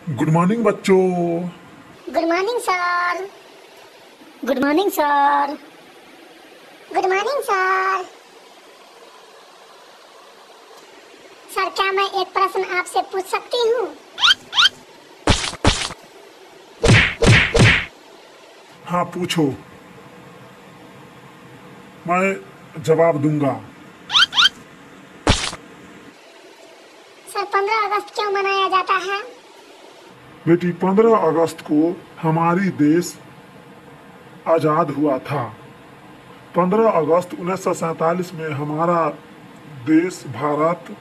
Good morning बच्चों। Good morning sir. Good morning sir. Good morning sir. Sir, क्या मैं एक प्रश्न आपसे पूछ सकती हूँ? हाँ, पूछो, मैं जवाब दूंगा। सर, 15 अगस्त क्यों मनाया जाता है? बेटी, 15 अगस्त को हमारी देश आज़ाद हुआ था। 15 अगस्त 1947 में हमारा देश भारत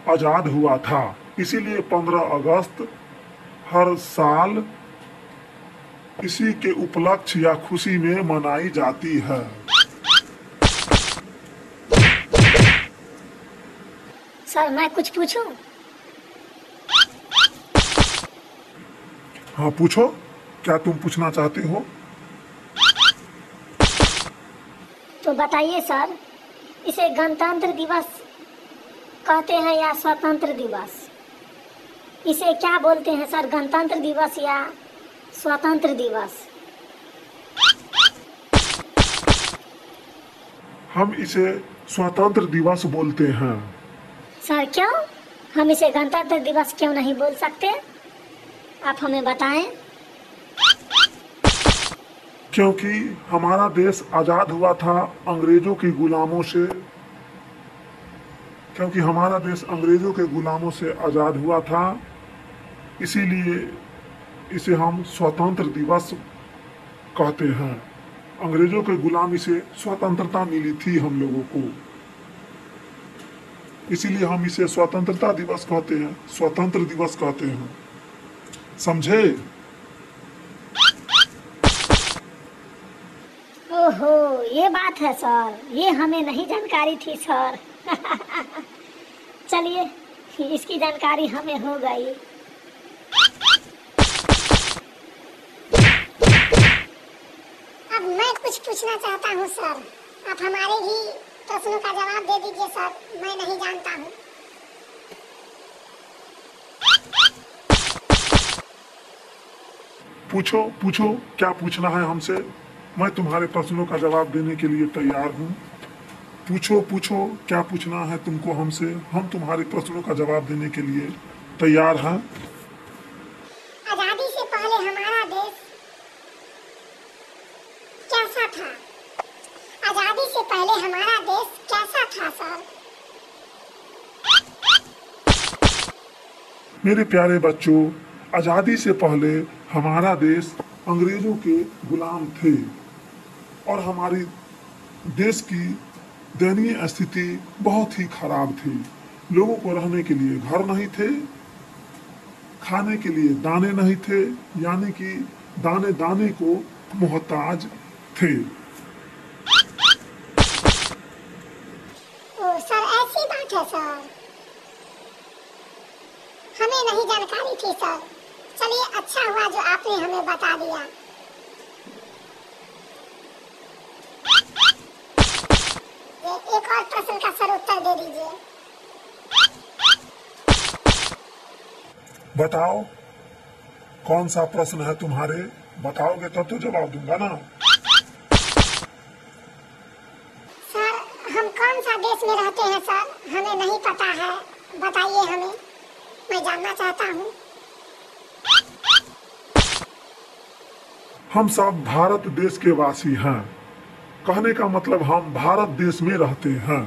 आज़ाद हुआ था। इसीलिए 15 अगस्त हर साल इसी के उपलक्ष्य या खुशी में मनाई जाती है। सर, मैं कुछ पूछूं? हाँ, पूछो, क्या तुम पूछना चाहते हो? तो बताइए सर, इसे गणतंत्र दिवस कहते हैं या स्वतंत्र दिवस? इसे क्या बोलते हैं सर, गणतंत्र दिवस या स्वतंत्र दिवस? हम इसे स्वतंत्र दिवस बोलते हैं। सर, क्यों? हम इसे गणतंत्र दिवस क्यों नहीं बोल सकते? आप हमें बताएं। क्योंकि हमारा देश आज़ाद हुआ था अंग्रेजों की गुलामों से। क्योंकि हमारा देश अंग्रेजों के गुलामों से आज़ाद हुआ था, इसीलिए इसे हम स्वतंत्र दिवस कहते हैं। अंग्रेजों के गुलामी से स्वतंत्रता मिली थी हम लोगों को, इसीलिए हम इसे स्वतंत्रता दिवस कहते हैं, स्वतंत्र दिवस कहते हैं। समझे? ओहो, ये बात है सर, ये हमें नहीं जानकारी थी सर। चलिए, इसकी जानकारी हमें हो गई। अब मैं कुछ पूछना चाहता हूँ सर, आप हमारे भी प्रश्नों का जवाब दे दीजिए सर, मैं नहीं जानता हूँ। पूछो पूछो, क्या पूछना है हमसे? मैं तुम्हारे प्रश्नों का जवाब देने के लिए तैयार हूँ। पूछो पूछो, क्या पूछना है तुमको हमसे? हम तुम्हारे प्रश्नों का जवाब देने के लिए तैयार हैं। आजादी से पहले हमारा देश कैसा था? आजादी से पहले हमारा देश कैसा था सर? मेरे प्यारे बच्चों, आज़ादी से पहले हमारा देश अंग्रेजों के गुलाम थे और हमारी देश की दयनीय स्थिति बहुत ही खराब थी। लोगों को रहने के लिए घर नहीं थे, खाने के लिए दाने नहीं थे, यानी कि दाने दाने को मोहताज थे। ओ सर, ऐसी बात है सर, हमें नहीं जानकारी थी सर। चलिए, अच्छा हुआ जो आपने हमें बता दिया। ये एक और प्रश्न का सर उत्तर दे दीजिए। बताओ, कौन सा प्रश्न है तुम्हारे? बताओगे तब तो जवाब दूंगा ना। सर, हम कौन सा देश में रहते हैं सर? हमें नहीं पता है, बताइए हमें, मैं जानना चाहता हूँ। हम सब भारत देश के वासी हैं। कहने का मतलब हम भारत देश में रहते हैं।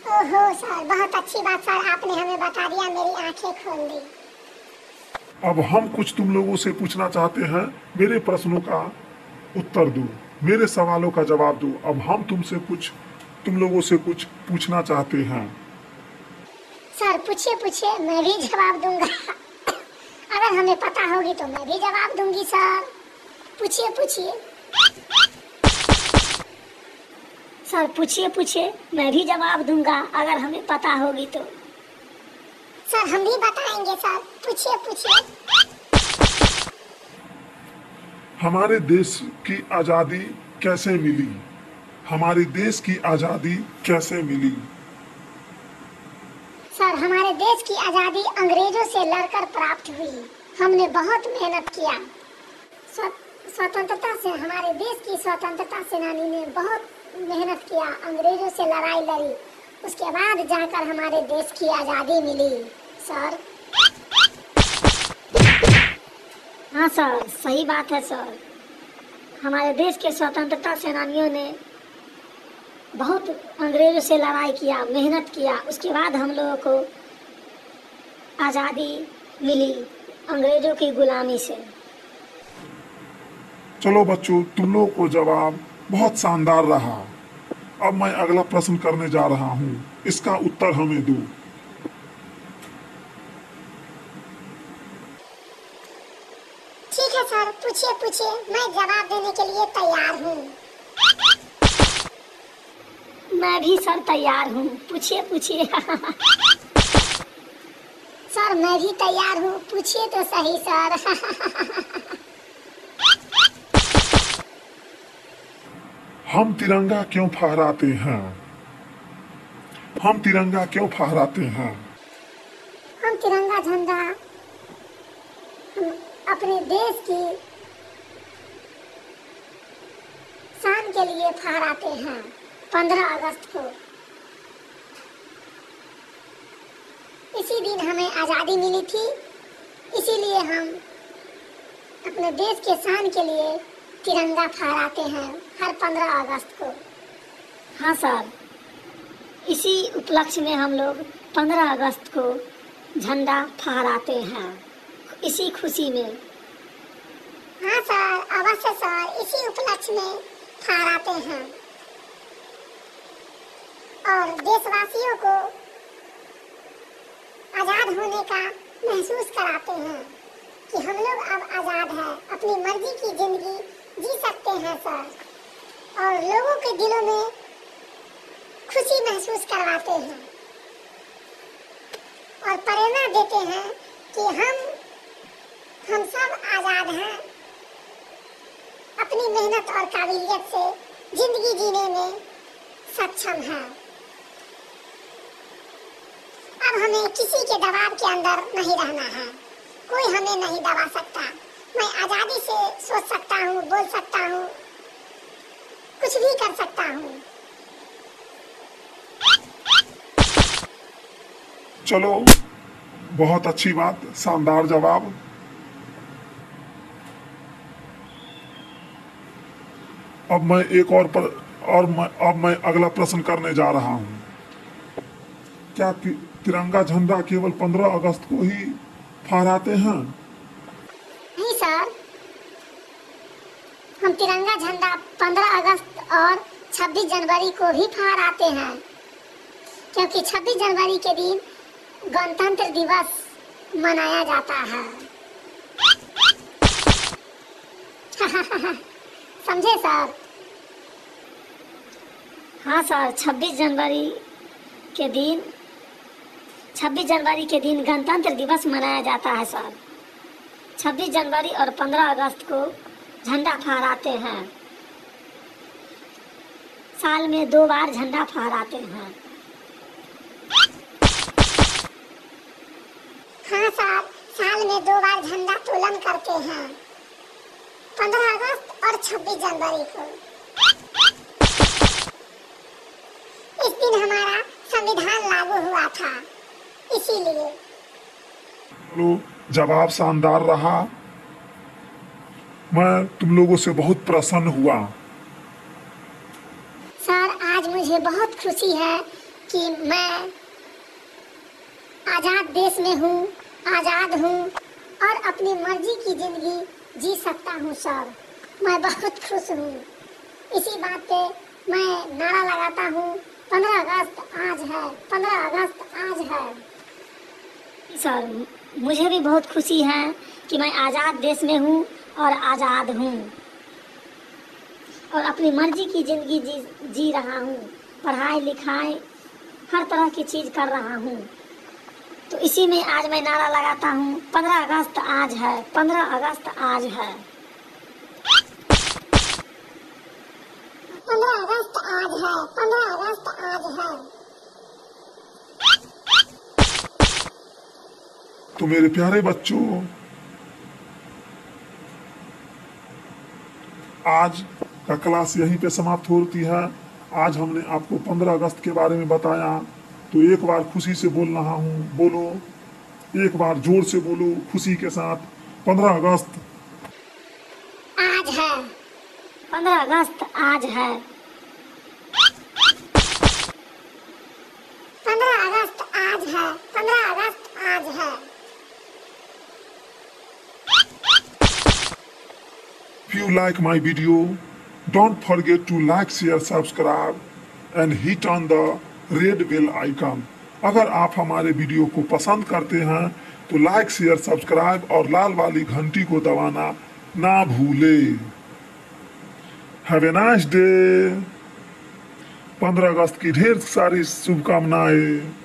ओहो सर, बहुत अच्छी बात सर, आपने हमें बता दिया, मेरी आंखें खोल दी। अब हम कुछ तुम लोगों से पूछना चाहते हैं। मेरे प्रश्नों का उत्तर दो, मेरे सवालों का जवाब दो। अब हम तुम लोगों से कुछ पूछना चाहते हैं। सर, पूछिए पूछिए, मैं भी जवाब दूंगा। अगर हमें पता होगी तो मैं भी जवाब दूंगी सर। पूछिए पूछिए सर, पूछिए पूछिए, मैं भी जवाब दूंगा अगर हमें पता होगी तो। सर, हम भी बताएंगे सर, पूछिए पूछिए। हमारे देश की आज़ादी कैसे मिली? हमारे देश की आज़ादी कैसे मिली? देश की आज़ादी अंग्रेजों से लड़कर प्राप्त हुई। हमने बहुत मेहनत किया। स्वतंत्रता से हमारे देश की स्वतंत्रता सेनानी ने बहुत मेहनत किया, अंग्रेजों से लड़ाई लड़ी, उसके बाद जाकर हमारे देश की आज़ादी मिली सर। हाँ सर, सही बात है सर। हमारे देश के स्वतंत्रता सेनानियों ने बहुत अंग्रेजों से लड़ाई किया, मेहनत किया, उसके बाद हम लोगों को आज़ादी मिली अंग्रेजों की गुलामी से। चलो बच्चों, तुम लोगों को जवाब बहुत शानदार रहा। अब मैं अगला प्रश्न करने जा रहा हूँ, इसका उत्तर हमें दो। ठीक है सर, पूछिए पूछिए, मैं जवाब देने के लिए तैयार हूँ। मैं भी सर तैयार हूँ, पूछिए पूछिए। सर मैं भी तैयार हूँ, पूछिए तो सही सर। हम तिरंगा क्यों फहराते हैं? हम तिरंगा क्यों फहराते हैं? हम तिरंगा झंडा हम अपने देश की शान के लिए फहराते हैं 15 अगस्त को। इसी दिन हमें आज़ादी मिली थी, इसीलिए हम अपने देश के शान के लिए तिरंगा फहराते हैं हर 15 अगस्त को। हाँ सर, इसी उपलक्ष्य में हम लोग 15 अगस्त को झंडा फहराते हैं, इसी खुशी में। हाँ सर, अवश्य सर, इसी उपलक्ष्य में फहराते हैं और देशवासियों को आज़ाद होने का महसूस कराते हैं कि हम लोग अब आज़ाद हैं, अपनी मर्जी की जिंदगी जी सकते हैं सर, और लोगों के दिलों में खुशी महसूस करवाते हैं और प्रेरणा देते हैं कि हम सब आज़ाद हैं, अपनी मेहनत और काबिलियत से जिंदगी जीने में सक्षम हैं। अब हमें किसी के दबाव के अंदर नहीं रहना है, कोई हमें नहीं दबा सकता। मैं आज़ादी से सोच सकता हूँ, बोल सकता हूँ, कुछ भी कर सकता हूँ। चलो, बहुत अच्छी बात, शानदार जवाब। अब मैं अब मैं अगला प्रश्न करने जा रहा हूँ। क्या तिरंगा झंडा केवल 15 अगस्त को ही फहराते हैं? नहीं सर, हम तिरंगा झंडा 15 अगस्त और 26 जनवरी को भी फहराते हैं, क्योंकि 26 जनवरी के दिन गणतंत्र दिवस मनाया जाता है। समझे सर? हाँ सर, 26 जनवरी के दिन गणतंत्र दिवस मनाया जाता है सर। 26 जनवरी और 15 अगस्त को झंडा फहराते हैं। साल में 2 बार झंडा फहराते हैं। हाँ सर, साल में 2 बार झंडा तोलन करते हैं, 15 अगस्त और 26 जनवरी को। इस दिन हमारा संविधान लागू हुआ था, इसीलिए। जवाब शानदार रहा। मैं तुम लोगों से बहुत प्रसन्न हुआ। सर, आज मुझे बहुत खुशी है कि मैं आज़ाद देश में हूँ, आज़ाद हूँ और अपनी मर्जी की जिंदगी जी सकता हूँ सर। मैं बहुत खुश हूँ। इसी बात पे मैं नारा लगाता हूँ, 15 अगस्त आज है, 15 अगस्त आज है। सर, मुझे भी बहुत खुशी है कि मैं आज़ाद देश में हूँ और आज़ाद हूँ और अपनी मर्जी की जिंदगी जी रहा हूँ, पढ़ाई लिखाई हर तरह की चीज़ कर रहा हूँ। तो इसी में आज मैं नारा लगाता हूँ, 15 अगस्त आज है, 15 अगस्त आज है। 15 अगस्त आज है, 15 अगस्त आज है। तो मेरे प्यारे बच्चों, आज का क्लास यहीं पे समाप्त होती है। आज हमने आपको 15 अगस्त के बारे में बताया, तो एक बार खुशी से बोल रहा हूँ, बोलो, एक बार जोर से बोलो खुशी के साथ, 15 अगस्त आज है, 15 अगस्त आज है, 15 अगस्त आज है, 15 अगस्त आज है। If you like my video, don't forget to like, share, subscribe and hit on the red bell icon. अगर आप हमारे वीडियो को पसंद करते हैं तो लाइक, शेयर, सब्सक्राइब और लाल वाली घंटी को दबाना ना भूले। Have a nice day. 15 अगस्त की ढेर सारी शुभकामनाएं।